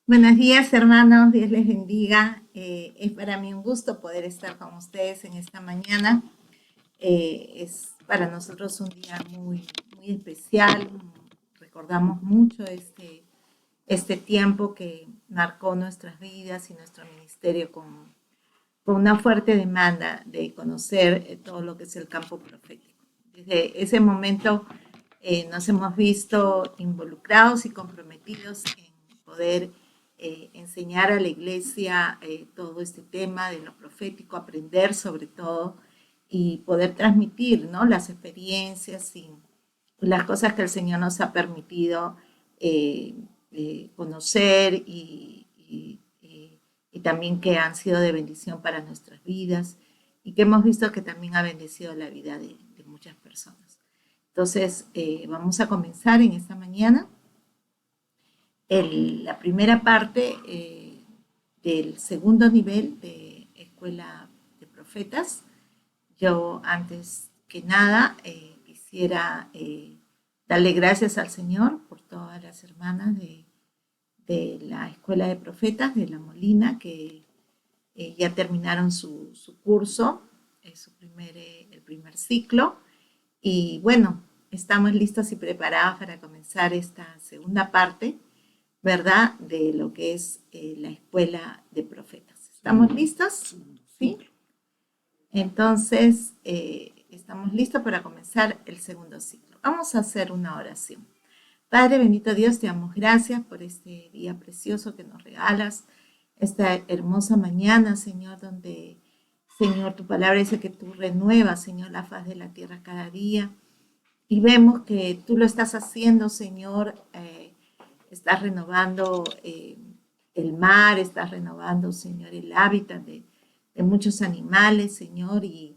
Buenos días, hermanos. Dios les bendiga. Es para mí un gusto poder estar con ustedes en esta mañana. Es para nosotros un día muy especial. Recordamos mucho este tiempo que marcó nuestras vidas y nuestro ministerio con una fuerte demanda de conocer todo lo que es el campo profético. Desde ese momento nos hemos visto involucrados y comprometidos en poder enseñar a la iglesia todo este tema de lo profético, aprender sobre todo y poder transmitir, ¿no?, las experiencias y las cosas que el Señor nos ha permitido conocer y también que han sido de bendición para nuestras vidas y que hemos visto que también ha bendecido la vida de muchas personas. Entonces, vamos a comenzar en esta mañana la primera parte del segundo nivel de Escuela de Profetas. Yo, antes que nada, quisiera darle gracias al Señor por todas las hermanas de la Escuela de Profetas de La Molina, que ya terminaron su curso, el primer ciclo. Y bueno, estamos listos y preparados para comenzar esta segunda parte, ¿verdad?, de lo que es la Escuela de Profetas. ¿Estamos listos? ¿Sí? Entonces, estamos listos para comenzar el segundo ciclo. Vamos a hacer una oración. Padre bendito Dios, te damos gracias por este día precioso que nos regalas, esta hermosa mañana, Señor, donde, Señor, tu palabra dice que tú renuevas, Señor, la faz de la tierra cada día. Y vemos que tú lo estás haciendo, Señor, estás renovando el mar, estás renovando, Señor, el hábitat de muchos animales, Señor, y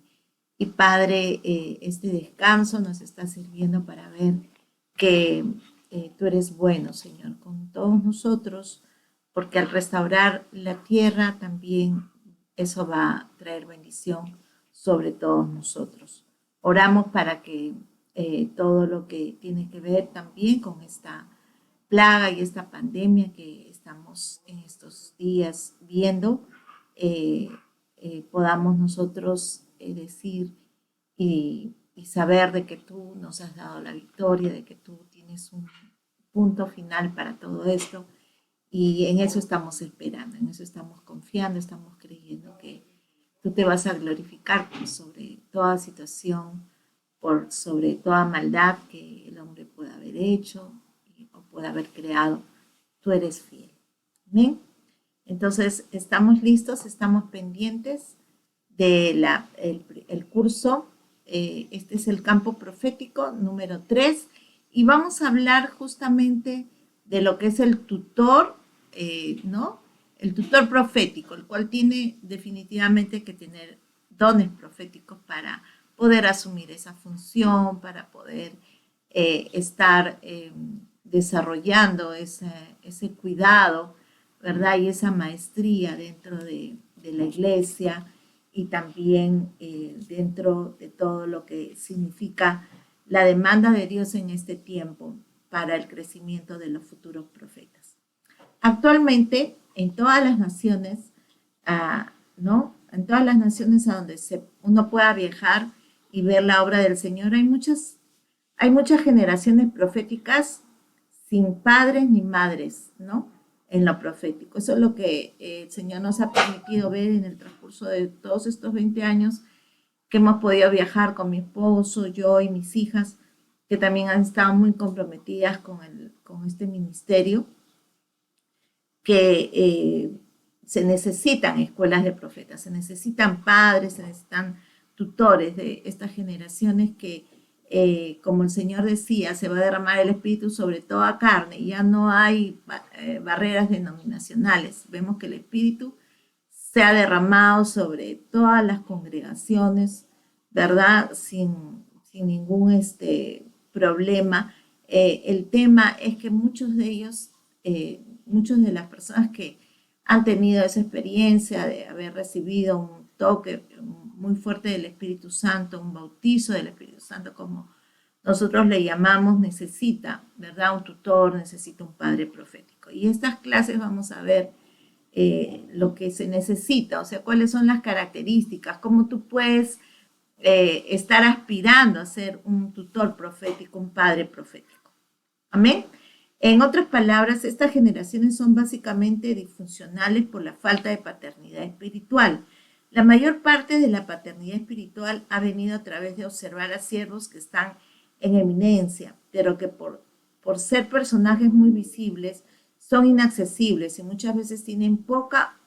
Padre, este descanso nos está sirviendo para ver que tú eres bueno, Señor, con todos nosotros, porque al restaurar la tierra también eso va a traer bendición sobre todos nosotros. Oramos para que todo lo que tiene que ver también con esta plaga y esta pandemia que estamos en estos días viendo, podamos nosotros decir y saber de que tú nos has dado la victoria, de que tú tienes un punto final para todo esto, y en eso estamos esperando, en eso estamos confiando, estamos creyendo que tú te vas a glorificar por sobre toda situación, por sobre toda maldad que el hombre pueda haber hecho o pueda haber creado. Tú eres fiel. ¿Amén? Entonces, estamos listos, estamos pendientes de el curso. Este es el campo profético número 3 y vamos a hablar justamente de lo que es el tutor, ¿no? El tutor profético, el cual tiene definitivamente que tener dones proféticos para poder asumir esa función, para poder estar desarrollando ese cuidado, ¿verdad? Y esa maestría dentro de la iglesia y también dentro de todo lo que significa la demanda de Dios en este tiempo para el crecimiento de los futuros profetas. Actualmente, en todas las naciones, ¿no?, en todas las naciones a donde uno pueda viajar y ver la obra del Señor, hay muchas generaciones proféticas sin padres ni madres, ¿no?, en lo profético. Eso es lo que el Señor nos ha permitido ver en el transcurso de todos estos 20 años que hemos podido viajar con mi esposo, yo y mis hijas, que también han estado muy comprometidas con este ministerio, que se necesitan escuelas de profetas, se necesitan padres, se necesitan tutores de estas generaciones que, como el Señor decía, se va a derramar el Espíritu sobre toda carne, y ya no hay barreras denominacionales. Vemos que el Espíritu se ha derramado sobre todas las congregaciones, ¿verdad? Sin ningún problema. El tema es que muchos de ellos, muchas de las personas que han tenido esa experiencia de haber recibido un toque muy fuerte del Espíritu Santo, un bautizo del Espíritu Santo, como nosotros le llamamos necesita, ¿verdad? Un tutor, necesita un padre profético. Y estas clases vamos a ver lo que se necesita, o sea, cuáles son las características, cómo tú puedes estar aspirando a ser un tutor profético, un padre profético. Amén. En otras palabras, estas generaciones son básicamente disfuncionales por la falta de paternidad espiritual. La mayor parte de la paternidad espiritual ha venido a través de observar a siervos que están en eminencia, pero que por ser personajes muy visibles son inaccesibles y muchas veces tienen poca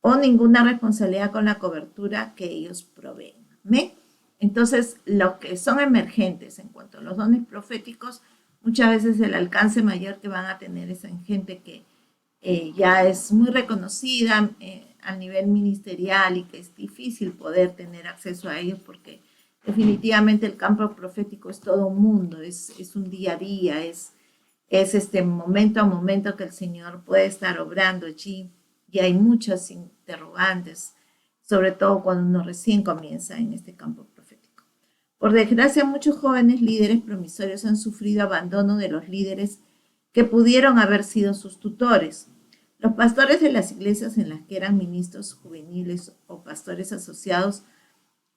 o ninguna responsabilidad con la cobertura que ellos proveen. ¿Me? Entonces, los que son emergentes en cuanto a los dones proféticos, muchas veces el alcance mayor que van a tener es en gente que ya es muy reconocida a nivel ministerial y que es difícil poder tener acceso a ellos porque definitivamente el campo profético es todo un mundo, es un día a día, es este momento a momento que el Señor puede estar obrando allí y hay muchas interrogantes, sobre todo cuando uno recién comienza en este campo profético. Por desgracia, muchos jóvenes líderes promisorios han sufrido abandono de los líderes que pudieron haber sido sus tutores. Los pastores de las iglesias en las que eran ministros juveniles o pastores asociados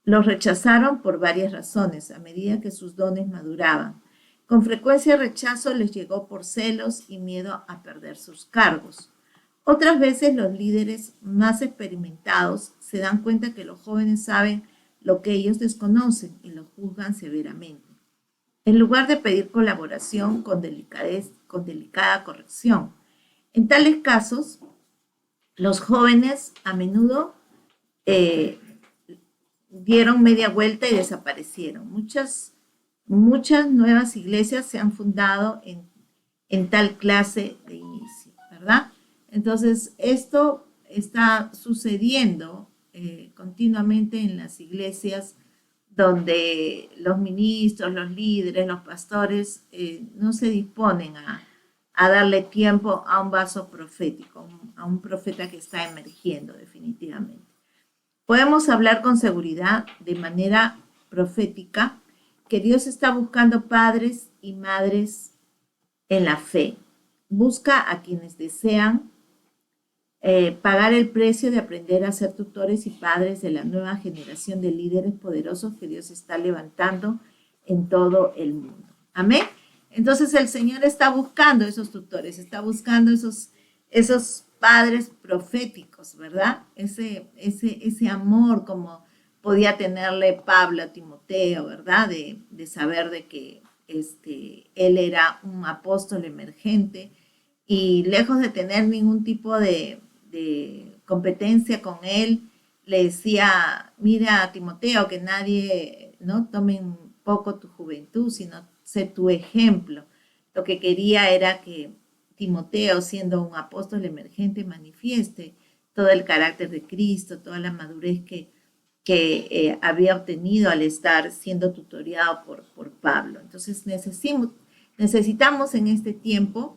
los rechazaron por varias razones a medida que sus dones maduraban. Con frecuencia el rechazo les llegó por celos y miedo a perder sus cargos. Otras veces los líderes más experimentados se dan cuenta que los jóvenes saben lo que ellos desconocen y los juzgan severamente. En lugar de pedir colaboración con delicada corrección. En tales casos, los jóvenes a menudo dieron media vuelta y desaparecieron. Muchas nuevas iglesias se han fundado en tal clase de inicio, ¿verdad? Entonces, esto está sucediendo continuamente en las iglesias donde los ministros, los líderes, los pastores no se disponen a darle tiempo a un vaso profético, a un profeta que está emergiendo definitivamente. Podemos hablar con seguridad de manera profética que Dios está buscando padres y madres en la fe. Busca a quienes desean pagar el precio de aprender a ser tutores y padres de la nueva generación de líderes poderosos que Dios está levantando en todo el mundo. Amén. Entonces el Señor está buscando esos tutores, está buscando esos padres proféticos, ¿verdad? Ese amor como podía tenerle Pablo a Timoteo, ¿verdad? De saber de que él era un apóstol emergente y lejos de tener ningún tipo de competencia con él, le decía, mira a Timoteo, que nadie no tome un poco tu juventud, sino sé tu ejemplo. Lo que quería era que Timoteo, siendo un apóstol emergente, manifieste todo el carácter de Cristo, toda la madurez que había obtenido al estar siendo tutoriado por Pablo. Entonces necesitamos en este tiempo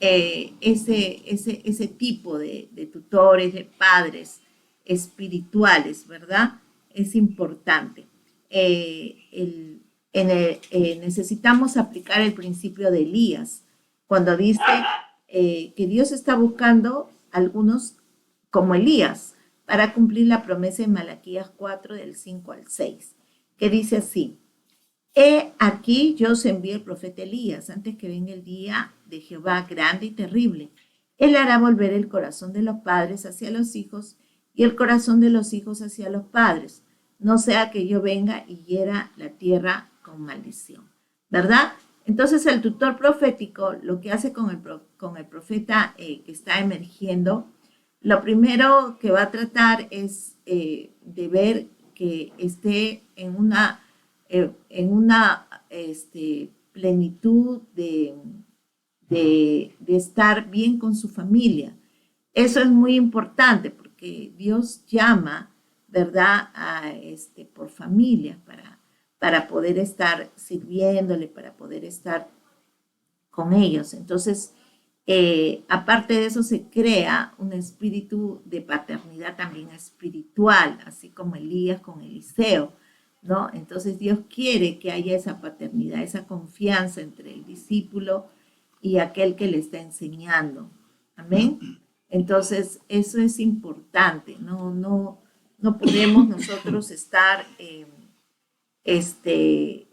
ese tipo de tutores, de padres espirituales, ¿verdad? Es importante. Necesitamos aplicar el principio de Elías, cuando dice que Dios está buscando algunos como Elías para cumplir la promesa de Malaquías 4 del 5 al 6, que dice así: He aquí yo os envío el profeta Elías antes que venga el día de Jehová grande y terrible. Él hará volver el corazón de los padres hacia los hijos y el corazón de los hijos hacia los padres, no sea que yo venga y hiera la tierra con maldición, ¿verdad? Entonces el tutor profético lo que hace con el profeta que está emergiendo, lo primero que va a tratar es de ver que esté en una plenitud de estar bien con su familia. Eso es muy importante porque Dios llama, ¿verdad?, por familias para poder estar sirviéndole, para poder estar con ellos. Entonces, aparte de eso, se crea un espíritu de paternidad también espiritual, así como Elías con Eliseo, ¿no? Entonces Dios quiere que haya esa paternidad, esa confianza entre el discípulo y aquel que le está enseñando. Amén. Entonces, eso es importante, no podemos nosotros estar este,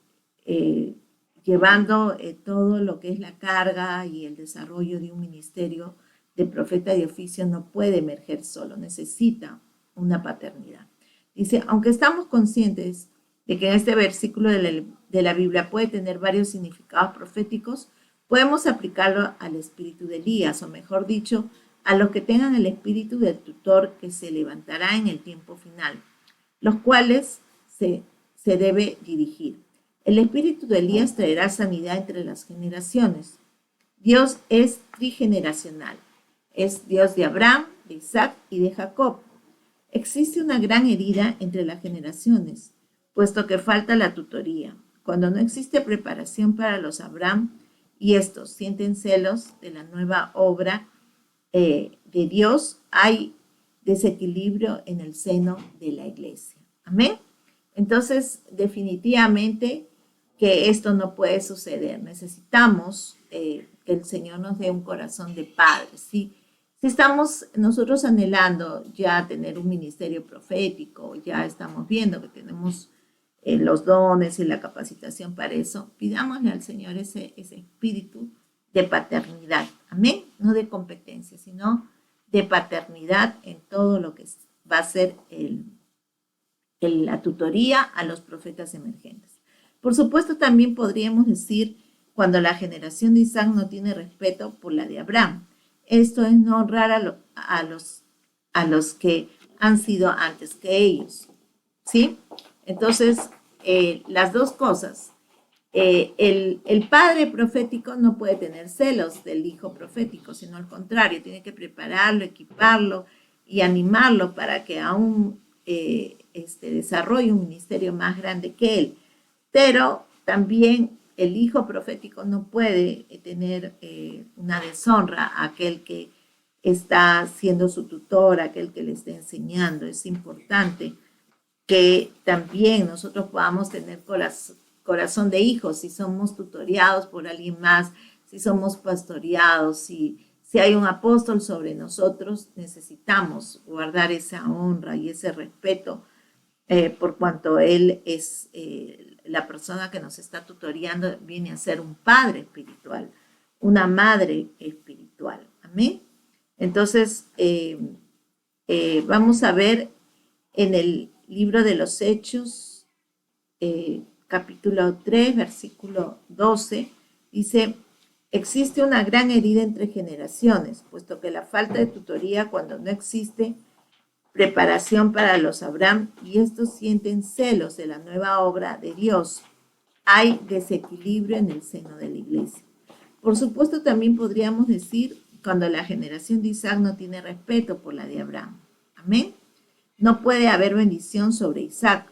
eh, llevando todo lo que es la carga y el desarrollo de un ministerio de profeta de oficio no puede emerger solo, necesita una paternidad. Dice, aunque estamos conscientes de que en este versículo de la Biblia puede tener varios significados proféticos, podemos aplicarlo al espíritu de Elías, o mejor dicho, a los que tengan el espíritu del tutor que se levantará en el tiempo final, los cuales se debe dirigir. El espíritu de Elías traerá sanidad entre las generaciones. Dios es trigeneracional. Es Dios de Abraham, de Isaac y de Jacob. Existe una gran herida entre las generaciones, puesto que falta la tutoría. Cuando no existe preparación para los Abraham y estos sienten celos de la nueva obra de Dios, hay desequilibrio en el seno de la iglesia. Amén. Entonces, definitivamente que esto no puede suceder. Necesitamos que el Señor nos dé un corazón de padre. Si estamos nosotros anhelando ya tener un ministerio profético, ya estamos viendo que tenemos los dones y la capacitación para eso, pidámosle al Señor ese espíritu de paternidad. Amén. No de competencia, sino de paternidad en todo lo que va a ser la tutoría a los profetas emergentes. Por supuesto, también podríamos decir cuando la generación de Isaac no tiene respeto por la de Abraham. Esto es no honrar a los que han sido antes que ellos. ¿Sí? Entonces, las dos cosas. El padre profético no puede tener celos del hijo profético, sino al contrario, tiene que prepararlo, equiparlo y animarlo para que aún desarrolle un ministerio más grande que él. Pero también el hijo profético no puede tener una deshonra a aquel que está siendo su tutor, aquel que le está enseñando. Es importante que también nosotros podamos tener corazón de hijos, si somos tutoriados por alguien más, si somos pastoreados, si hay un apóstol sobre nosotros, necesitamos guardar esa honra y ese respeto por cuanto él es la persona que nos está tutoreando, viene a ser un padre espiritual, una madre espiritual. Amén. Entonces, vamos a ver en el libro de los Hechos, capítulo 3, versículo 12, dice, existe una gran herida entre generaciones, puesto que la falta de tutoría cuando no existe preparación para los Abraham y estos sienten celos de la nueva obra de Dios. Hay desequilibrio en el seno de la iglesia. Por supuesto, también podríamos decir cuando la generación de Isaac no tiene respeto por la de Abraham. Amén. No puede haber bendición sobre Isaac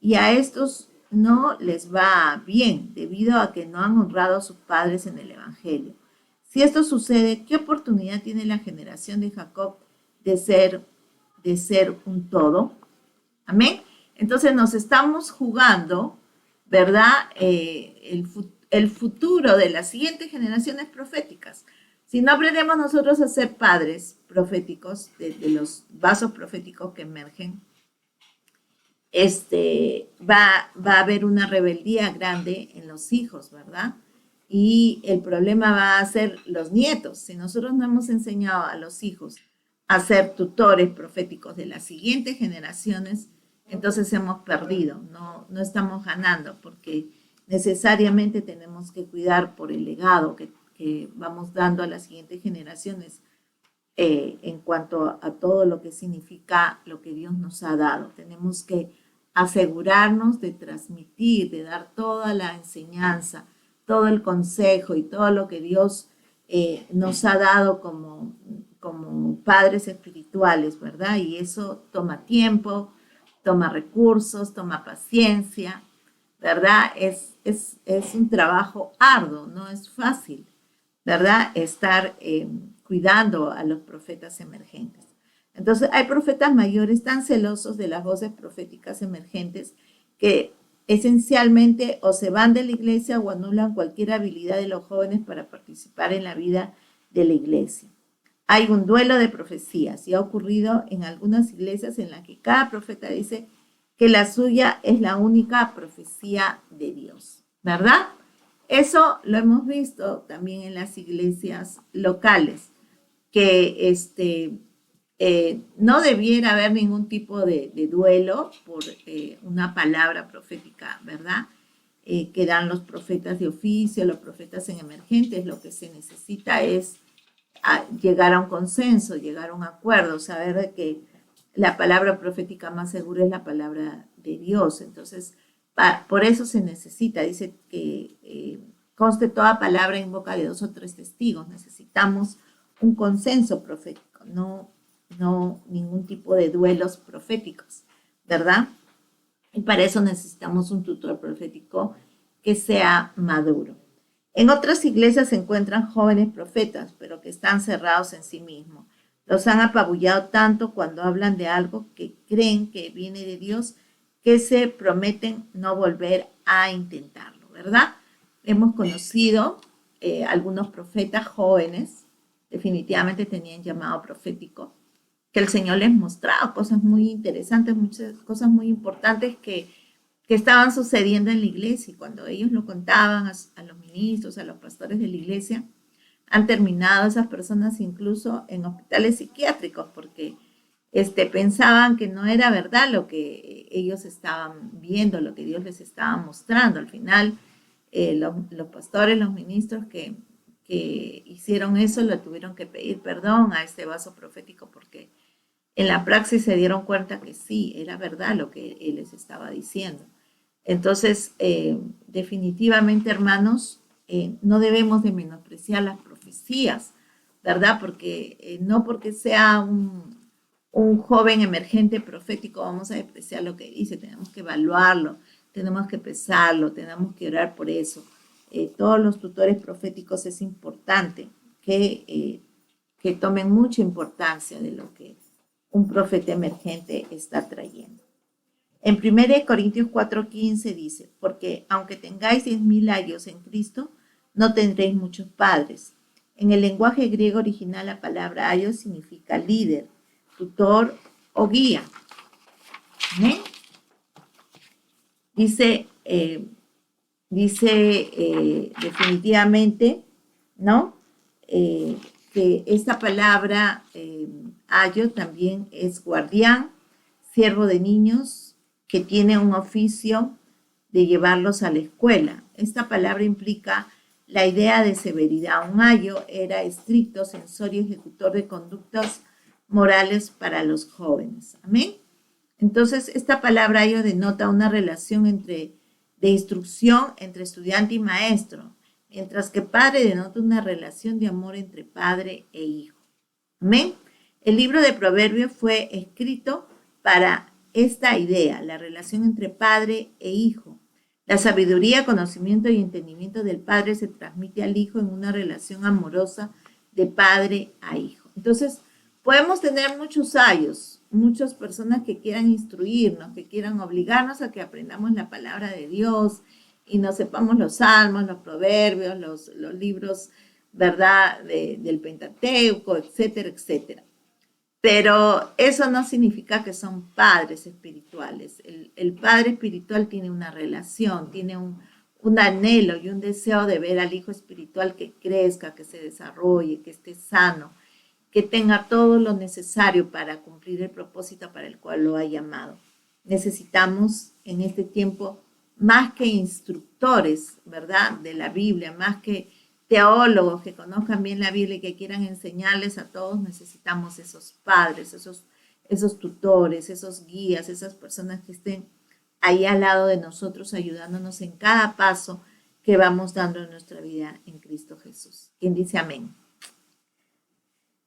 y a estos no les va bien debido a que no han honrado a sus padres en el Evangelio. Si esto sucede, ¿qué oportunidad tiene la generación de Jacob de ser un todo? Amén. Entonces nos estamos jugando, ¿verdad? El futuro de las siguientes generaciones proféticas. Si no aprendemos nosotros a ser padres proféticos, de los vasos proféticos que emergen, va a haber una rebeldía grande en los hijos, ¿verdad? Y el problema va a ser los nietos. Si nosotros no hemos enseñado a los hijos a ser tutores proféticos de las siguientes generaciones, entonces hemos perdido, no estamos ganando, porque necesariamente tenemos que cuidar por el legado que vamos dando a las siguientes generaciones en cuanto a todo lo que significa lo que Dios nos ha dado. Tenemos que asegurarnos de transmitir, de dar toda la enseñanza, todo el consejo y todo lo que Dios nos ha dado como padres espirituales, ¿verdad? Y eso toma tiempo, toma recursos, toma paciencia, ¿verdad? Es un trabajo arduo, no es fácil, ¿verdad? Estar cuidando a los profetas emergentes. Entonces, hay profetas mayores tan celosos de las voces proféticas emergentes que esencialmente o se van de la iglesia o anulan cualquier habilidad de los jóvenes para participar en la vida de la iglesia. Hay un duelo de profecías y ha ocurrido en algunas iglesias en las que cada profeta dice que la suya es la única profecía de Dios, ¿verdad? Eso lo hemos visto también en las iglesias locales, que no debiera haber ningún tipo de duelo por una palabra profética, ¿verdad? Que dan los profetas de oficio, los profetas en emergentes. Lo que se necesita es llegar a un consenso, llegar a un acuerdo, saber de que la palabra profética más segura es la palabra de Dios. Entonces, por eso se necesita, dice que conste toda palabra en boca de 2 o 3 testigos. Necesitamos un consenso profético, no ningún tipo de duelos proféticos, ¿verdad? Y para eso necesitamos un tutor profético que sea maduro. En otras iglesias se encuentran jóvenes profetas, pero que están cerrados en sí mismos. Los han apabullado tanto cuando hablan de algo que creen que viene de Dios, que se prometen no volver a intentarlo, ¿verdad? Hemos conocido algunos profetas jóvenes, definitivamente tenían llamado profético, que el Señor les mostraba cosas muy interesantes, muchas cosas muy importantes que estaban sucediendo en la iglesia, y cuando ellos lo contaban a los ministros, a los pastores de la iglesia, han terminado esas personas incluso en hospitales psiquiátricos porque pensaban que no era verdad lo que ellos estaban viendo, lo que Dios les estaba mostrando. Al final, los pastores, los ministros que hicieron eso, le tuvieron que pedir perdón a este vaso profético porque en la praxis se dieron cuenta que sí, era verdad lo que él les estaba diciendo. Entonces, definitivamente, hermanos, no debemos de menospreciar las profecías, ¿verdad? Porque no porque sea un joven emergente profético vamos a despreciar lo que dice, tenemos que evaluarlo, tenemos que pesarlo, tenemos que orar por eso. Todos los tutores proféticos es importante que tomen mucha importancia de lo que un profeta emergente está trayendo. En 1 Corintios 4:15 dice, porque aunque tengáis 10,000 años en Cristo, no tendréis muchos padres. En el lenguaje griego original la palabra ayos significa líder, tutor o guía. ¿Eh? Dice definitivamente, ¿no? Que esta palabra ayo también es guardián, siervo de niños, que tiene un oficio de llevarlos a la escuela. Esta palabra implica la idea de severidad. Un ayo era estricto, censorio, ejecutor de conductas morales para los jóvenes. Amén. Entonces, esta palabra ayo denota una relación de instrucción entre estudiante y maestro, mientras que padre denota una relación de amor entre padre e hijo. Amén. El libro de Proverbios fue escrito para esta idea, la relación entre padre e hijo. La sabiduría, conocimiento y entendimiento del padre se transmite al hijo en una relación amorosa de padre a hijo. Entonces, podemos tener muchos ayos, muchas personas que quieran instruirnos, que quieran obligarnos a que aprendamos la palabra de Dios y nos sepamos los salmos, los proverbios, los libros, ¿verdad?, del Pentateuco, etcétera, etcétera. Pero eso no significa que son padres espirituales. El padre espiritual tiene una relación, tiene un anhelo y un deseo de ver al hijo espiritual que crezca, que se desarrolle, que esté sano, que tenga todo lo necesario para cumplir el propósito para el cual lo ha llamado. Necesitamos en este tiempo más que instructores, ¿verdad?, de la Biblia, más que teólogos que conozcan bien la Biblia y que quieran enseñarles a todos, necesitamos esos padres, esos tutores, esos guías, esas personas que estén ahí al lado de nosotros, ayudándonos en cada paso que vamos dando en nuestra vida en Cristo Jesús. ¿Quién dice amén?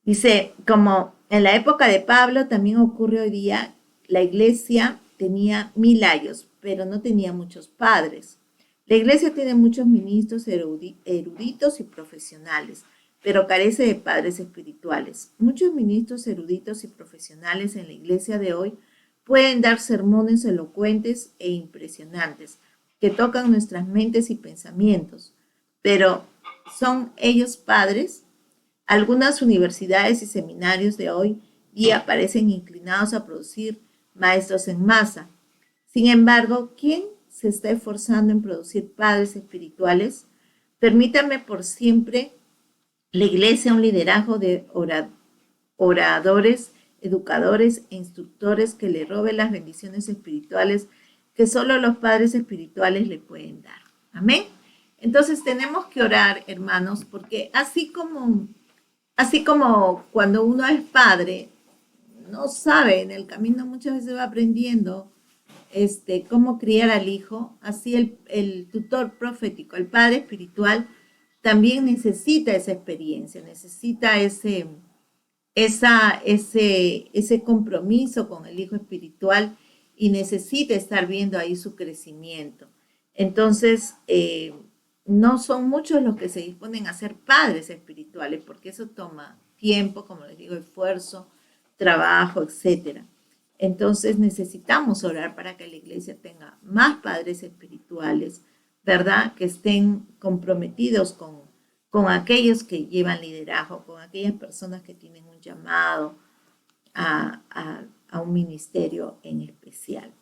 Dice, como en la época de Pablo, también ocurre hoy día, la iglesia tenía 1000 años, pero no tenía muchos padres. La iglesia tiene muchos ministros eruditos y profesionales, pero carece de padres espirituales. Muchos ministros eruditos y profesionales en la iglesia de hoy pueden dar sermones elocuentes e impresionantes, que tocan nuestras mentes y pensamientos, pero ¿son ellos padres? Algunas universidades y seminarios de hoy día parecen inclinados a producir maestros en masa. Sin embargo, ¿quién se está esforzando en producir padres espirituales? Permítame por siempre la iglesia un liderazgo de oradores, educadores e instructores que le roben las bendiciones espirituales que solo los padres espirituales le pueden dar. Amén. Entonces tenemos que orar, hermanos, porque así como cuando uno es padre, no sabe, en el camino muchas veces va aprendiendo cómo criar al hijo, así el tutor profético, el padre espiritual, también necesita esa experiencia, necesita ese compromiso con el hijo espiritual y necesita estar viendo ahí su crecimiento. Entonces, no son muchos los que se disponen a ser padres espirituales, porque eso toma tiempo, como les digo, esfuerzo, trabajo, etcétera. Entonces necesitamos orar para que la iglesia tenga más padres espirituales, ¿verdad? Que estén comprometidos con aquellos que llevan liderazgo, con aquellas personas que tienen un llamado a un ministerio en especial.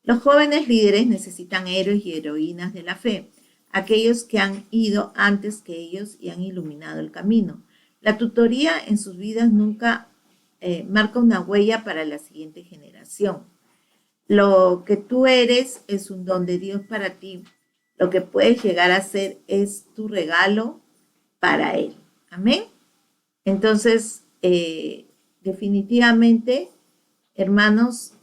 Los jóvenes líderes necesitan héroes y heroínas de la fe, aquellos que han ido antes que ellos y han iluminado el camino. La tutoría en sus vidas nunca marca una huella para la siguiente generación. Lo que tú eres es un don de Dios para ti. Lo que puedes llegar a ser es tu regalo para Él. Amén. Entonces, definitivamente, hermanos,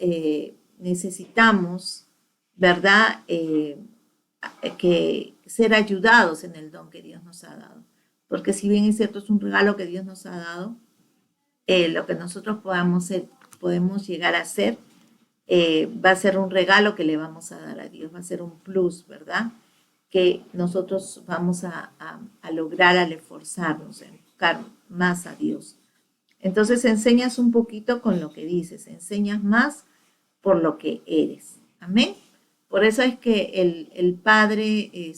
necesitamos, ¿verdad? Que ser ayudados en el don que Dios nos ha dado. Porque si bien es cierto, es un regalo que Dios nos ha dado, lo que nosotros podemos llegar a hacer va a ser un regalo que le vamos a dar a Dios, va a ser un plus, ¿verdad? Que nosotros vamos a lograr al esforzarnos, a buscar más a Dios. Entonces enseñas un poquito con lo que dices, enseñas más por lo que eres. Amén. Por eso es que el padre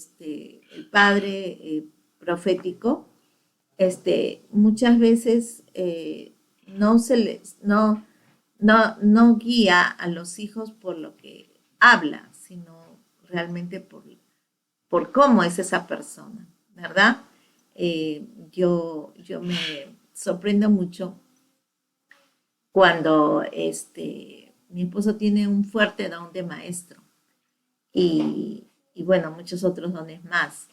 profético, muchas veces no guía a los hijos por lo que habla, sino realmente por cómo es esa persona, ¿verdad? Yo me sorprendo mucho cuando mi esposo tiene un fuerte don de maestro y bueno, muchos otros dones más,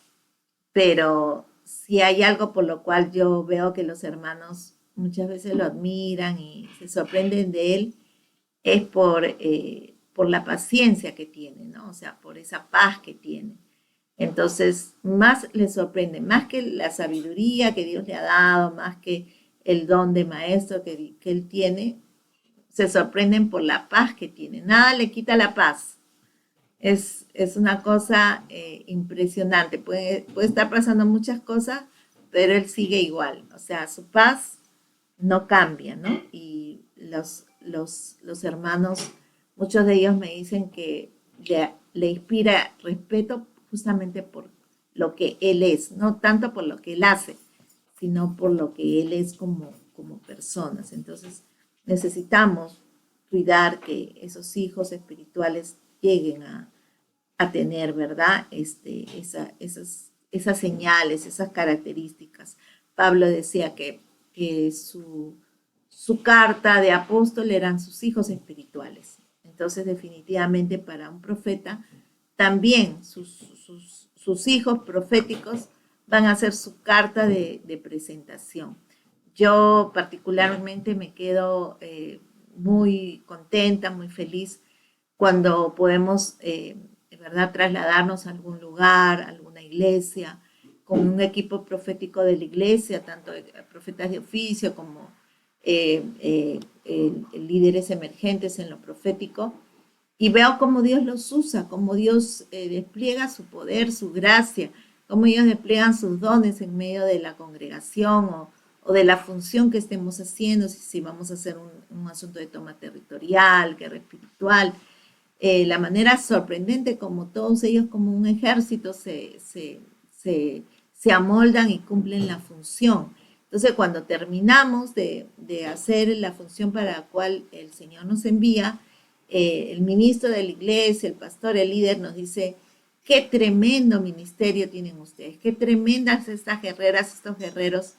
pero si hay algo por lo cual yo veo que los hermanos muchas veces lo admiran y se sorprenden de él, es por la paciencia que tiene, ¿no? O sea, por esa paz que tiene. Entonces, más le sorprende, más que la sabiduría que Dios le ha dado, más que el don de maestro que él tiene, se sorprenden por la paz que tiene. Nada le quita la paz. Es una cosa impresionante. Puede estar pasando muchas cosas, pero él sigue igual. O sea, su paz no cambia, ¿no? Y los hermanos, muchos de ellos me dicen que le inspira respeto justamente por lo que él es, no tanto por lo que él hace, sino por lo que él es como personas. Entonces, necesitamos cuidar que esos hijos espirituales lleguen a tener, ¿verdad? Esas señales, esas características. Pablo decía que su carta de apóstol eran sus hijos espirituales. Entonces, definitivamente para un profeta, también sus hijos proféticos van a ser su carta de presentación. Yo particularmente me quedo muy contenta, muy feliz cuando podemos, ¿verdad?, trasladarnos a algún lugar, a alguna iglesia, con un equipo profético de la iglesia, tanto profetas de oficio como líderes emergentes en lo profético, y veo cómo Dios los usa, cómo Dios despliega su poder, su gracia, cómo ellos despliegan sus dones en medio de la congregación o de la función que estemos haciendo, si vamos a hacer un asunto de toma territorial, guerra espiritual. la manera sorprendente como todos ellos, como un ejército, se amoldan y cumplen la función. Entonces, cuando terminamos de hacer la función para la cual el Señor nos envía, el ministro de la iglesia, el pastor, el líder nos dice, qué tremendo ministerio tienen ustedes, qué tremendas estas guerreras, estos guerreros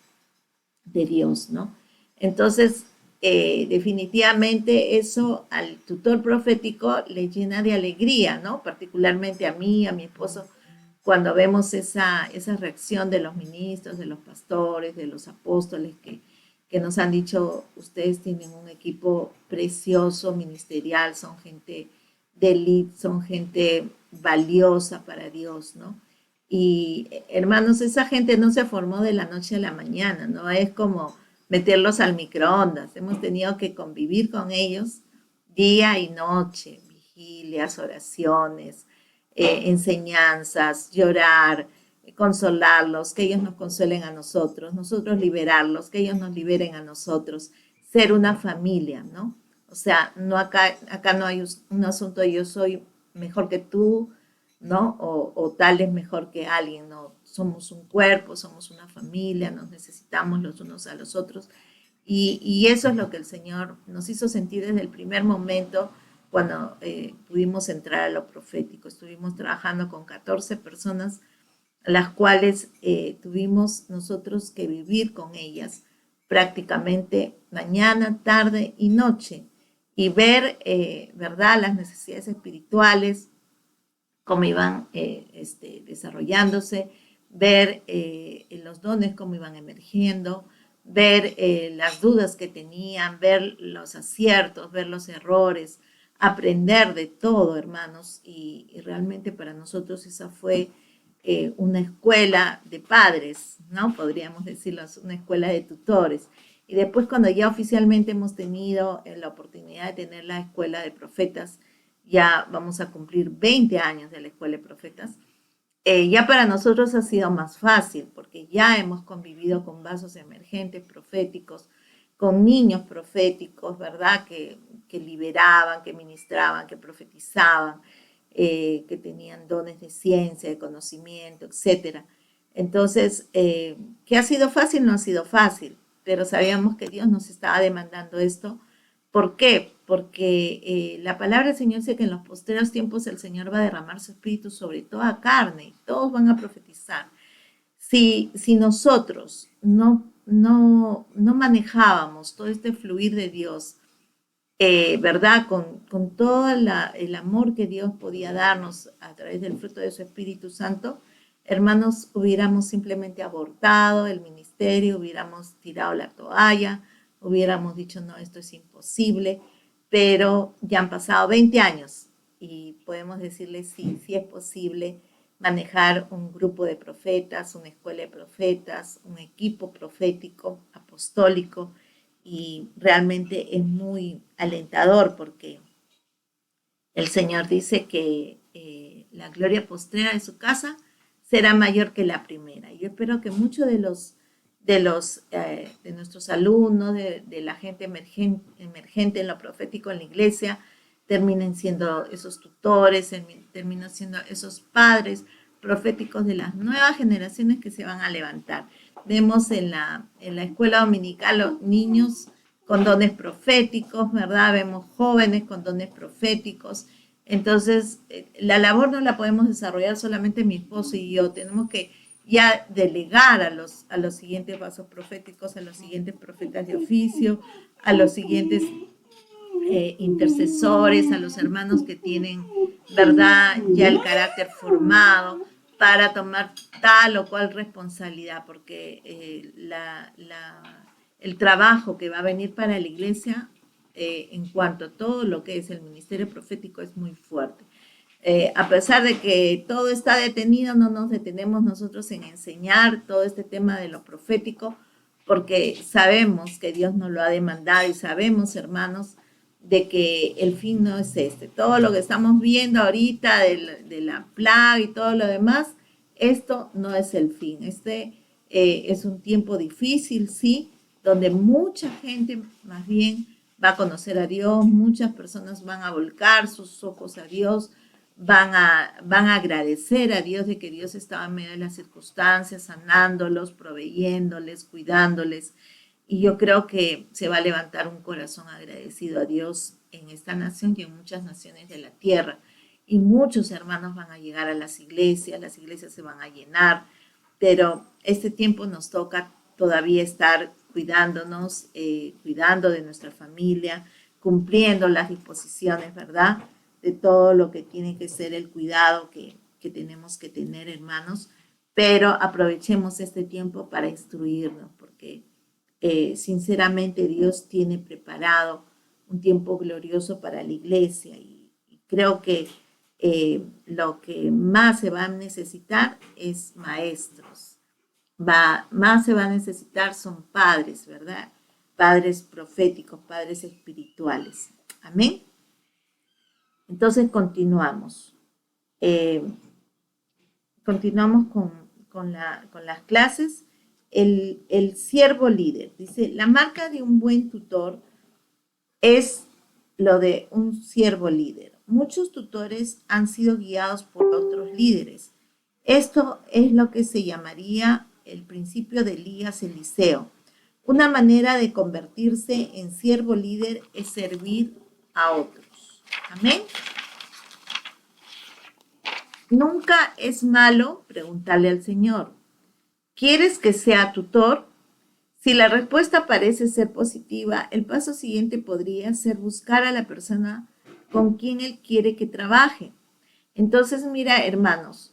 de Dios, ¿no? Entonces, definitivamente eso al tutor profético le llena de alegría, ¿no? Particularmente a mí, a mi esposo, cuando vemos esa reacción de los ministros, de los pastores, de los apóstoles que nos han dicho, ustedes tienen un equipo precioso, ministerial, son gente de élite, son gente valiosa para Dios, ¿no? Y hermanos, esa gente no se formó de la noche a la mañana, ¿no? Es como meterlos al microondas. Hemos tenido que convivir con ellos día y noche, vigilias, oraciones, enseñanzas, llorar, consolarlos, que ellos nos consuelen a nosotros liberarlos, que ellos nos liberen a nosotros, ser una familia, ¿no? O sea, no acá no hay un asunto de yo soy mejor que tú, ¿no? O tal es mejor que alguien, ¿no? Somos un cuerpo, somos una familia, nos necesitamos los unos a los otros. Y eso es lo que el Señor nos hizo sentir desde el primer momento cuando pudimos entrar a lo profético. Estuvimos trabajando con 14 personas, las cuales tuvimos nosotros que vivir con ellas prácticamente mañana, tarde y noche y ver, ¿verdad?, las necesidades espirituales, cómo iban desarrollándose, ver los dones, cómo iban emergiendo, ver las dudas que tenían, ver los aciertos, ver los errores, aprender de todo, hermanos. Y realmente para nosotros esa fue una escuela de padres, ¿no? Podríamos decirlo, una escuela de tutores. Y después cuando ya oficialmente hemos tenido la oportunidad de tener la escuela de profetas, ya vamos a cumplir 20 años de la Escuela de Profetas, ya para nosotros ha sido más fácil porque ya hemos convivido con vasos emergentes proféticos, con niños proféticos, ¿verdad? Que liberaban, que ministraban, que profetizaban, que tenían dones de ciencia, de conocimiento, etcétera. Entonces, ¿qué ha sido fácil? No ha sido fácil, pero sabíamos que Dios nos estaba demandando esto. ¿Por qué? Porque la palabra del Señor dice que en los posteros tiempos el Señor va a derramar su espíritu sobre toda carne y todos van a profetizar. Si nosotros no manejábamos todo este fluir de Dios, ¿verdad? Con todo el amor que Dios podía darnos a través del fruto de su Espíritu Santo, hermanos, hubiéramos simplemente abortado el ministerio, hubiéramos tirado la toalla, hubiéramos dicho, no, esto es imposible, pero ya han pasado 20 años y podemos decirles, sí, sí es posible manejar un grupo de profetas, una escuela de profetas, un equipo profético, apostólico, y realmente es muy alentador porque el Señor dice que la gloria postrera de su casa será mayor que la primera. Yo espero que muchos de nuestros alumnos, de la gente emergente en lo profético en la iglesia, terminen siendo esos tutores, terminen siendo esos padres proféticos de las nuevas generaciones que se van a levantar. Vemos en la escuela dominical los niños con dones proféticos, ¿verdad? Vemos jóvenes con dones proféticos. Entonces, la labor no la podemos desarrollar solamente mi esposo y yo, tenemos que ya delegar a los siguientes vasos proféticos, a los siguientes profetas de oficio, a los siguientes intercesores, a los hermanos que tienen, ¿verdad?, ya el carácter formado para tomar tal o cual responsabilidad, porque el trabajo que va a venir para la iglesia en cuanto a todo lo que es el ministerio profético es muy fuerte. A pesar de que todo está detenido, no nos detenemos nosotros en enseñar todo este tema de lo profético, porque sabemos que Dios nos lo ha demandado y sabemos, hermanos, de que el fin no es este. Todo lo que estamos viendo ahorita de la plaga y todo lo demás, esto no es el fin. Es un tiempo difícil, sí, donde mucha gente más bien va a conocer a Dios, muchas personas van a volcar sus ojos a Dios, van a agradecer a Dios de que Dios estaba en medio de las circunstancias, sanándolos, proveyéndoles, cuidándoles. Y yo creo que se va a levantar un corazón agradecido a Dios en esta nación y en muchas naciones de la tierra. Y muchos hermanos van a llegar a las iglesias se van a llenar, pero este tiempo nos toca todavía estar cuidándonos, cuidando de nuestra familia, cumpliendo las disposiciones, ¿verdad? De todo lo que tiene que ser el cuidado que tenemos que tener, hermanos, pero aprovechemos este tiempo para instruirnos, porque sinceramente Dios tiene preparado un tiempo glorioso para la iglesia y creo que lo que más se va a necesitar es maestros, más se va a necesitar son padres, ¿verdad? Padres proféticos, padres espirituales. Amén. Entonces continuamos. Eh, continuamos con las clases. El siervo líder. Dice, la marca de un buen tutor es lo de un siervo líder. Muchos tutores han sido guiados por otros líderes. Esto es lo que se llamaría el principio de Elías Eliseo. Una manera de convertirse en siervo líder es servir a otros. Amén. Nunca es malo preguntarle al Señor, ¿quieres que sea tutor? Si la respuesta parece ser positiva, el paso siguiente podría ser buscar a la persona con quien Él quiere que trabaje. Entonces, mira, hermanos,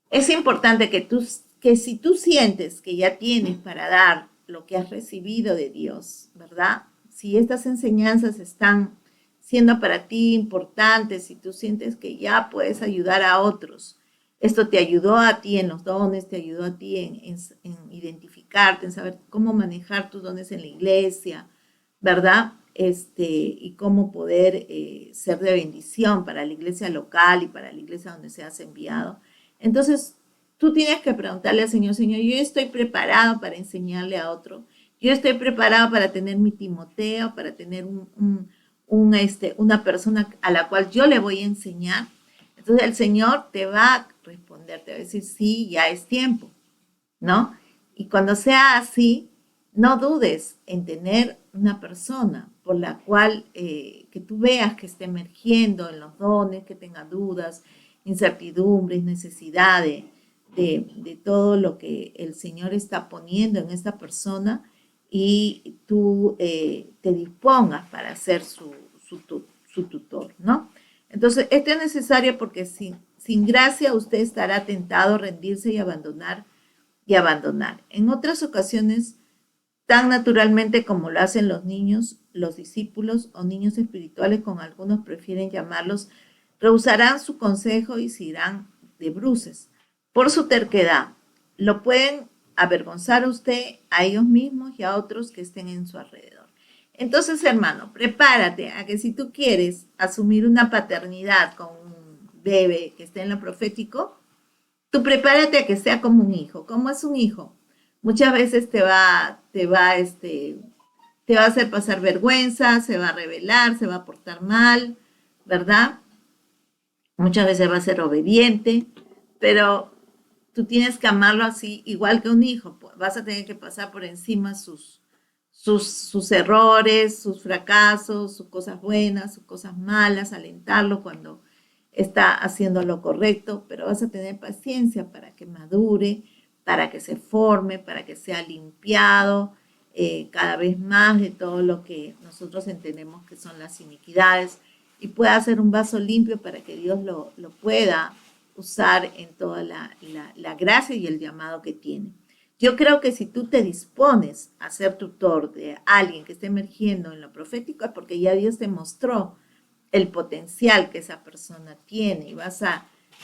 es importante que si tú sientes que ya tienes para dar lo que has recibido de Dios, ¿verdad? Si estas enseñanzas están siendo para ti importantes, si tú sientes que ya puedes ayudar a otros, esto te ayudó a ti en los dones, te ayudó a ti en identificarte, en saber cómo manejar tus dones en la iglesia, ¿verdad? Y cómo poder ser de bendición para la iglesia local y para la iglesia donde seas enviado. Entonces, tú tienes que preguntarle al Señor, Señor, yo estoy preparado para enseñarle a otro, yo estoy preparado para tener mi Timoteo, para tener una persona a la cual yo le voy a enseñar. Entonces el Señor te va a responder, te va a decir, sí, ya es tiempo, ¿no? Y cuando sea así, no dudes en tener una persona por la cual que tú veas que esté emergiendo en los dones, que tenga dudas, incertidumbres, necesidades de todo lo que el Señor está poniendo en esta persona y tú te dispongas para ser su tutor, ¿no? Entonces, esto es necesario porque sin gracia usted estará tentado a rendirse y abandonar. En otras ocasiones, tan naturalmente como lo hacen los niños, los discípulos o niños espirituales, como algunos prefieren llamarlos, rehusarán su consejo y se irán de bruces por su terquedad. Lo pueden avergonzar a usted, a ellos mismos y a otros que estén en su alrededor. Entonces, hermano, prepárate a que si tú quieres asumir una paternidad con un bebé que esté en lo profético, tú prepárate a que sea como un hijo. ¿Cómo es un hijo? Muchas veces te va a hacer pasar vergüenza, se va a rebelar, se va a portar mal, ¿verdad? Muchas veces va a ser obediente, pero tú tienes que amarlo así, igual que un hijo. Vas a tener que pasar por encima sus errores, sus fracasos, sus cosas buenas, sus cosas malas, alentarlo cuando está haciendo lo correcto, pero vas a tener paciencia para que madure, para que se forme, para que sea limpiado cada vez más de todo lo que nosotros entendemos que son las iniquidades y pueda ser un vaso limpio para que Dios lo pueda usar en toda la gracia y el llamado que tiene. Yo creo que si tú te dispones a ser tutor de alguien que esté emergiendo en lo profético es porque ya Dios te mostró el potencial que esa persona tiene y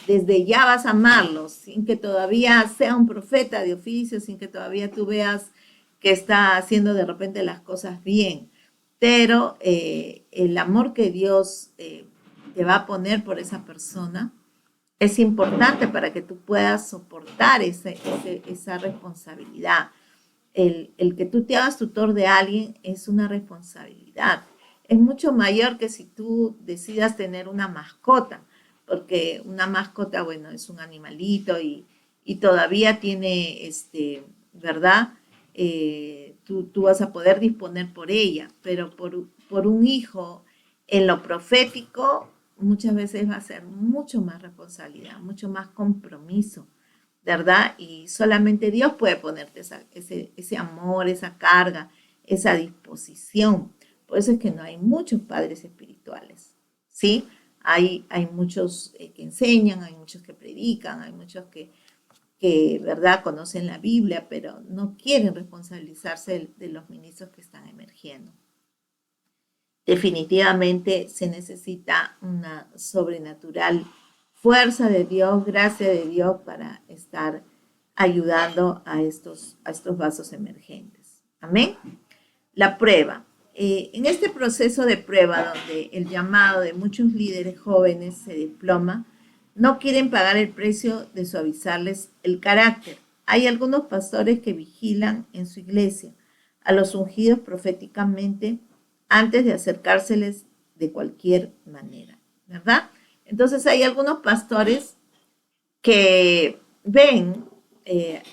desde ya vas a amarlo sin que todavía sea un profeta de oficio, sin que todavía tú veas que está haciendo de repente las cosas bien. Pero el amor que Dios te va a poner por esa persona es importante para que tú puedas soportar esa responsabilidad. el que tú te hagas tutor de alguien es una responsabilidad. Es mucho mayor que si tú decidas tener una mascota, porque una mascota, bueno, es un animalito y todavía tiene, ¿verdad? Tú vas a poder disponer por ella, pero por un hijo en lo profético muchas veces va a ser mucho más responsabilidad, mucho más compromiso, ¿verdad? Y solamente Dios puede ponerte ese amor, esa carga, esa disposición. Por eso es que no hay muchos padres espirituales, ¿sí? Hay muchos que enseñan, hay muchos que predican, hay muchos ¿verdad?, conocen la Biblia, pero no quieren responsabilizarse de los ministros que están emergiendo. Definitivamente se necesita una sobrenatural fuerza de Dios, gracia de Dios para estar ayudando a estos vasos emergentes. Amén. La prueba. En este proceso de prueba, donde el llamado de muchos líderes jóvenes se desploma, no quieren pagar el precio de suavizarles el carácter. Hay algunos pastores que vigilan en su iglesia a los ungidos proféticamente antes de acercárseles de cualquier manera, ¿verdad? Entonces hay algunos pastores que ven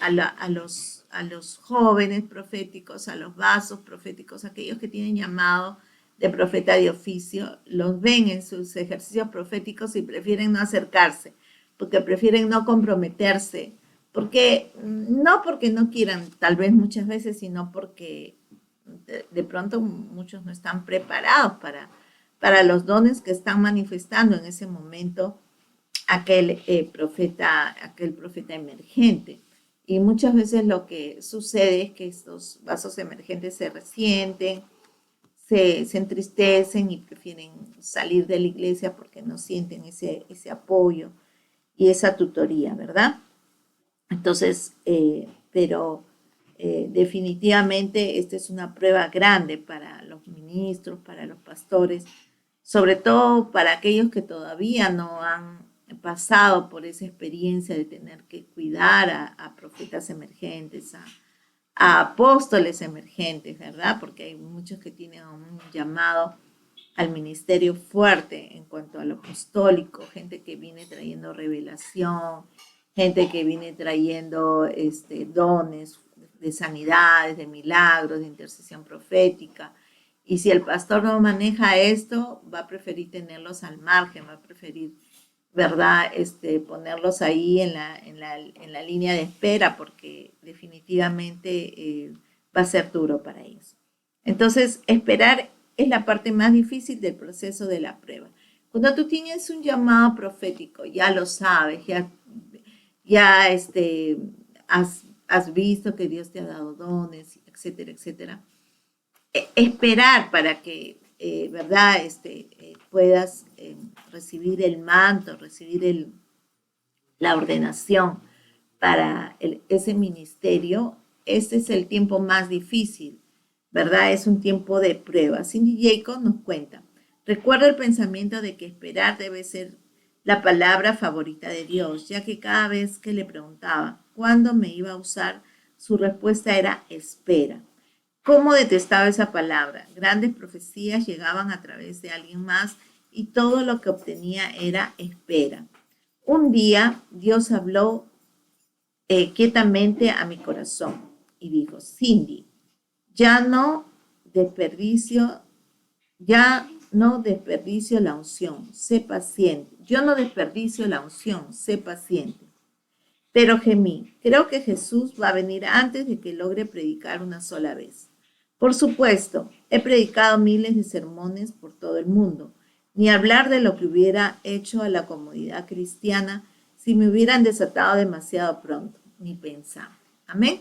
a los jóvenes proféticos, a los vasos proféticos, aquellos que tienen llamado de profeta de oficio, los ven en sus ejercicios proféticos y prefieren no acercarse, porque prefieren no comprometerse, porque no quieran, tal vez muchas veces, sino porque de pronto muchos no están preparados para los dones que están manifestando en ese momento aquel profeta emergente. Y muchas veces lo que sucede es que estos vasos emergentes se resienten, se entristecen y prefieren salir de la iglesia porque no sienten ese apoyo y esa tutoría, ¿verdad? Entonces, definitivamente esta es una prueba grande para los ministros, para los pastores, sobre todo para aquellos que todavía no han pasado por esa experiencia de tener que cuidar a profetas emergentes, a apóstoles emergentes, ¿verdad? Porque hay muchos que tienen un llamado al ministerio fuerte en cuanto a lo apostólico, gente que viene trayendo revelación, gente que viene trayendo dones de sanidades, de milagros, de intercesión profética. Y si el pastor no maneja esto, va a preferir tenerlos al margen, va a preferir, ¿verdad?, ponerlos ahí en la línea de espera, porque definitivamente va a ser duro para ellos. Entonces, esperar es la parte más difícil del proceso de la prueba. Cuando tú tienes un llamado profético, ya lo sabes, ya has visto que Dios te ha dado dones, etcétera, etcétera. Esperar para que, ¿verdad?, puedas recibir el manto, recibir la ordenación para ese ministerio, ese es el tiempo más difícil, ¿verdad? Es un tiempo de prueba. Cindy Jacob nos cuenta, recuerdo el pensamiento de que esperar debe ser la palabra favorita de Dios, ya que cada vez que le preguntaba cuándo me iba a usar, su respuesta era espera. ¿Cómo detestaba esa palabra? Grandes profecías llegaban a través de alguien más y todo lo que obtenía era espera. Un día Dios habló quietamente a mi corazón y dijo, Cindy, ya no desperdicio la unción, sé paciente. Yo no desperdicio la unción, sé paciente. Pero gemí, creo que Jesús va a venir antes de que logre predicar una sola vez. Por supuesto, he predicado miles de sermones por todo el mundo, ni hablar de lo que hubiera hecho a la comunidad cristiana si me hubieran desatado demasiado pronto, ni pensar. Amén.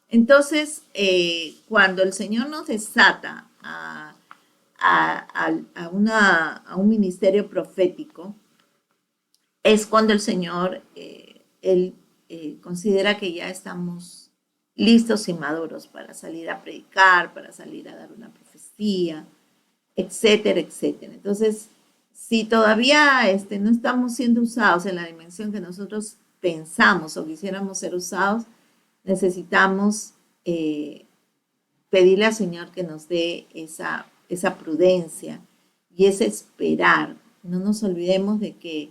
Entonces, cuando el Señor nos desata a un ministerio profético, es cuando el Señor, Él considera que ya estamos listos y maduros para salir a predicar, para salir a dar una profecía, etcétera, etcétera. Entonces, si todavía no estamos siendo usados en la dimensión que nosotros pensamos o quisiéramos ser usados, necesitamos pedirle al Señor que nos dé esa prudencia y ese esperar. No nos olvidemos de que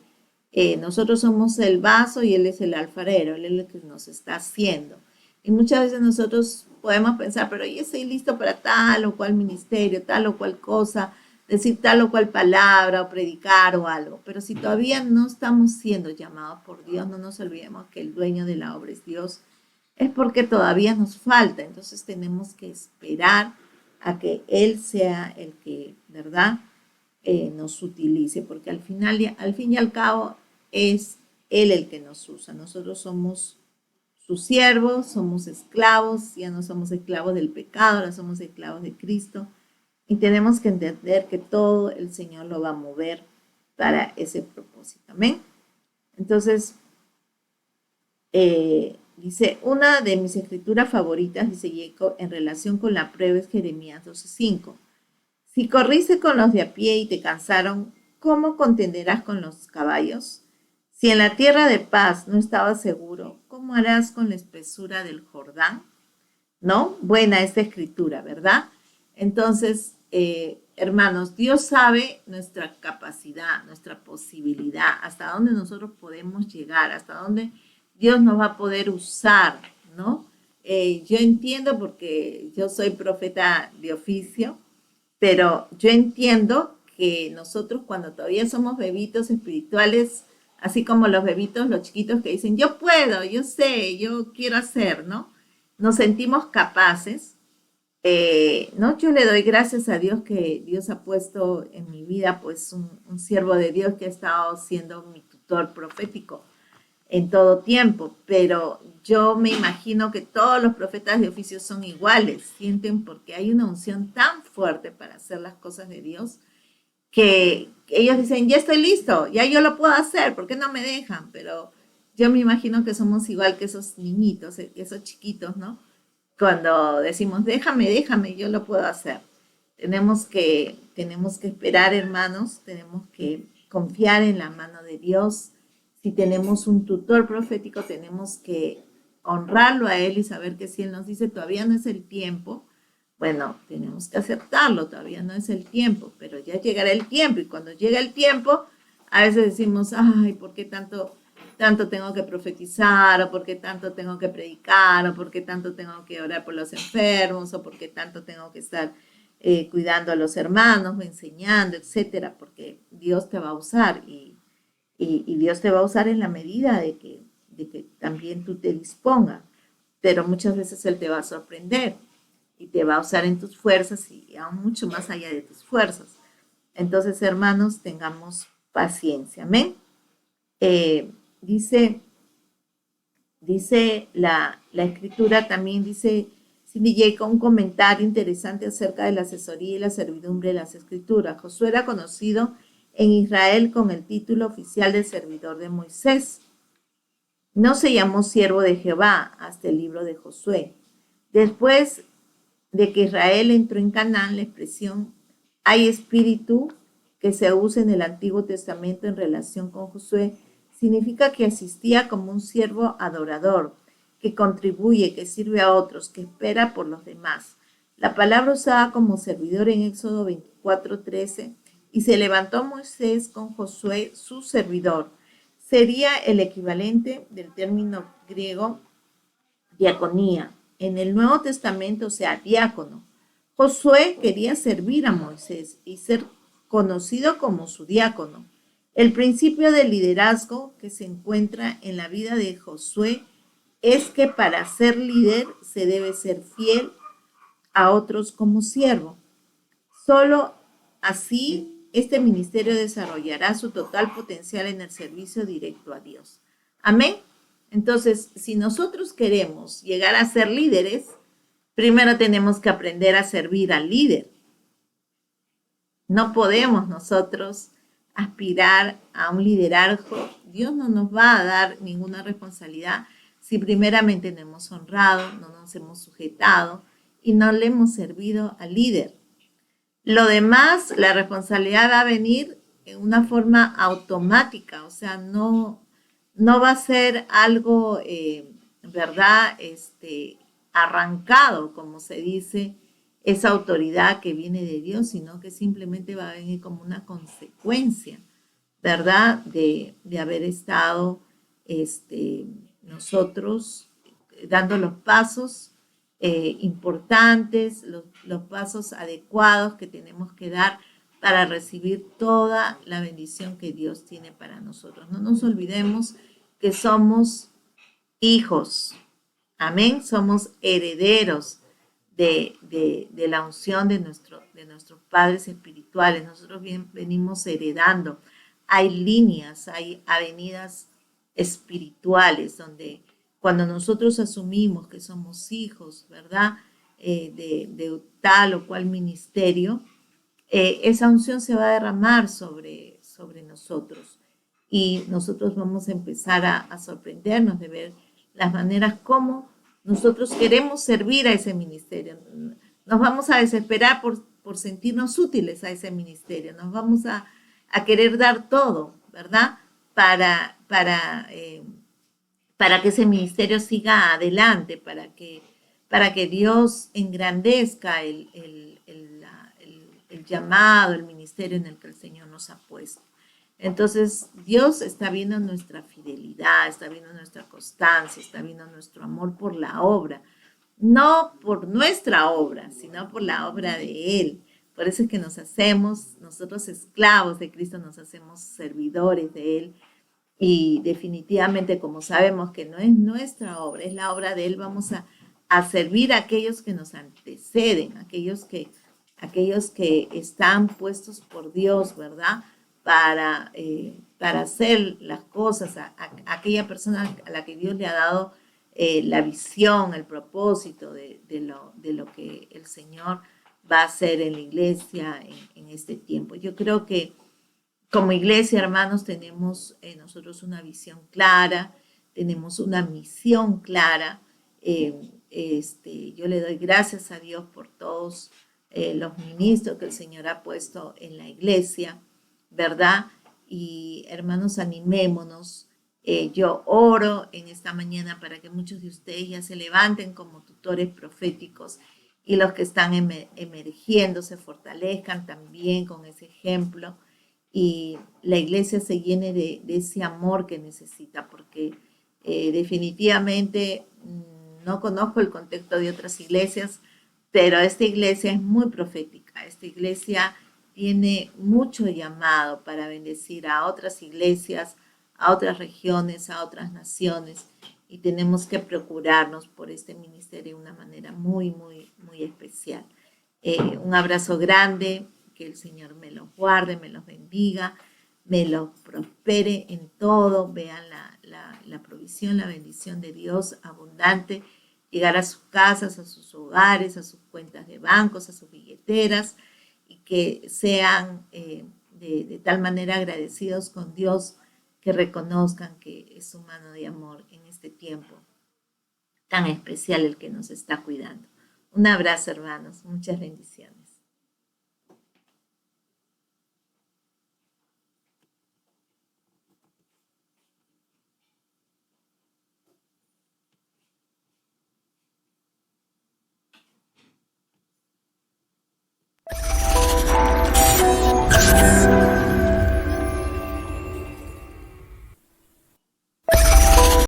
nosotros somos el vaso y Él es el alfarero, Él es el que nos está haciendo. Y muchas veces nosotros podemos pensar, pero yo estoy listo para tal o cual ministerio, tal o cual cosa, decir tal o cual palabra o predicar o algo. Pero si todavía no estamos siendo llamados por Dios, no nos olvidemos que el dueño de la obra es Dios, es porque todavía nos falta. Entonces tenemos que esperar a que Él sea el que, ¿verdad? Nos utilice, porque al fin y al cabo es Él el que nos usa. Nosotros somos sus siervos, somos esclavos, ya no somos esclavos del pecado, ahora somos esclavos de Cristo. Y tenemos que entender que todo el Señor lo va a mover para ese propósito. Amén. Entonces, dice, una de mis escrituras favoritas, dice Jacob, en relación con la prueba es Jeremías 12:5. Si corriste con los de a pie y te cansaron, ¿cómo contenderás con los caballos? Si en la tierra de paz no estabas seguro, ¿cómo harás con la espesura del Jordán? ¿No? Buena esta escritura, ¿verdad? Entonces, hermanos, Dios sabe nuestra capacidad, nuestra posibilidad, hasta dónde nosotros podemos llegar, hasta dónde Dios nos va a poder usar, ¿no? Yo entiendo porque yo soy profeta de oficio, pero yo entiendo que nosotros cuando todavía somos bebitos espirituales, así como los bebitos, los chiquitos que dicen, yo puedo, yo sé, yo quiero hacer, ¿no? Nos sentimos capaces, ¿no? Yo le doy gracias a Dios que Dios ha puesto en mi vida pues un siervo de Dios que ha estado siendo mi tutor profético en todo tiempo, pero yo me imagino que todos los profetas de oficio son iguales, sienten porque hay una unción tan fuerte para hacer las cosas de Dios que ellos dicen, ya estoy listo, ya yo lo puedo hacer, ¿por qué no me dejan? Pero yo me imagino que somos igual que esos niñitos, esos chiquitos, ¿no? Cuando decimos, déjame, yo lo puedo hacer. Tenemos que esperar, hermanos, tenemos que confiar en la mano de Dios. Si tenemos un tutor profético, tenemos que honrarlo a Él y saber que si Él nos dice, todavía no es el tiempo, bueno, tenemos que aceptarlo, todavía no es el tiempo, pero ya llegará el tiempo y cuando llega el tiempo, a veces decimos, ay, ¿por qué tanto tengo que profetizar, o por qué tanto tengo que predicar, o por qué tanto tengo que orar por los enfermos, o por qué tanto tengo que estar cuidando a los hermanos, enseñando, etcétera? Porque Dios te va a usar y Dios te va a usar en la medida de que también tú te dispongas, pero muchas veces Él te va a sorprender y te va a usar en tus fuerzas y aún mucho más allá de tus fuerzas. Entonces, hermanos, tengamos paciencia. Amén. Eh, dice la escritura también, dice Cindy Jacob, un comentario interesante acerca de la asesoría y la servidumbre de las escrituras. Josué era conocido en Israel con el título oficial de servidor de Moisés. No se llamó siervo de Jehová hasta el libro de Josué. Después de que Israel entró en Canaán, la expresión hay espíritu que se usa en el Antiguo Testamento en relación con Josué significa que asistía como un siervo adorador, que contribuye, que sirve a otros, que espera por los demás. La palabra usada como servidor en Éxodo 24:13, y se levantó Moisés con Josué, su servidor. Sería el equivalente del término griego diaconía. En el Nuevo Testamento, o sea, diácono. Josué quería servir a Moisés y ser conocido como su diácono. El principio de liderazgo que se encuentra en la vida de Josué es que para ser líder se debe ser fiel a otros como siervo. Solo así este ministerio desarrollará su total potencial en el servicio directo a Dios. Amén. Entonces, si nosotros queremos llegar a ser líderes, primero tenemos que aprender a servir al líder. No podemos nosotros aspirar a un liderazgo. Dios no nos va a dar ninguna responsabilidad si primeramente no hemos honrado, no nos hemos sujetado y no le hemos servido al líder. Lo demás, la responsabilidad va a venir en una forma automática, o sea, no va a ser algo, ¿verdad? Arrancado, como se dice esa autoridad que viene de Dios, sino que simplemente va a venir como una consecuencia, ¿verdad? De haber estado nosotros dando los pasos importantes, los pasos adecuados que tenemos que dar para recibir toda la bendición que Dios tiene para nosotros. No nos olvidemos que somos hijos, amén, somos herederos de la unción de nuestros padres espirituales. Nosotros venimos heredando. Hay líneas, hay avenidas espirituales donde cuando nosotros asumimos que somos hijos, ¿verdad? De tal o cual ministerio, esa unción se va a derramar sobre nosotros y nosotros vamos a empezar a sorprendernos de ver las maneras como nosotros queremos servir a ese ministerio. Nos vamos a desesperar por sentirnos útiles a ese ministerio, nos vamos a querer dar todo, ¿verdad? Para que ese ministerio siga adelante, para que Dios engrandezca el llamado, el ministerio en el que el Señor nos ha puesto. Entonces, Dios está viendo nuestra fidelidad, está viendo nuestra constancia, está viendo nuestro amor por la obra, no por nuestra obra, sino por la obra de Él. Por eso es que nos hacemos, nosotros esclavos de Cristo, nos hacemos servidores de Él. Y definitivamente, como sabemos que no es nuestra obra, es la obra de Él, vamos a servir a aquellos que nos anteceden, aquellos que están puestos por Dios, ¿verdad? Para hacer las cosas, a aquella persona a la que Dios le ha dado la visión, el propósito de lo que el Señor va a hacer en la iglesia en este tiempo. Yo creo que como iglesia, hermanos, tenemos nosotros una visión clara, tenemos una misión clara. Yo le doy gracias a Dios por todos los ministros que el Señor ha puesto en la iglesia, ¿verdad? Y hermanos, animémonos. Yo oro en esta mañana para que muchos de ustedes ya se levanten como tutores proféticos y los que están emergiendo se fortalezcan también con ese ejemplo y la iglesia se llene de ese amor que necesita, porque definitivamente no conozco el contexto de otras iglesias, pero esta iglesia es muy profética, esta iglesia tiene mucho llamado para bendecir a otras iglesias, a otras regiones, a otras naciones, y tenemos que procurarnos por este ministerio de una manera muy, muy, muy especial. Un abrazo grande, que el Señor me los guarde, me los bendiga, me los prospere en todo, vean la provisión, la bendición de Dios abundante, llegar a sus casas, a sus hogares, a sus cuentas de bancos, a sus billeteras, y que sean de tal manera agradecidos con Dios que reconozcan que es su mano de amor en este tiempo tan especial el que nos está cuidando. Un abrazo, hermanos, muchas bendiciones.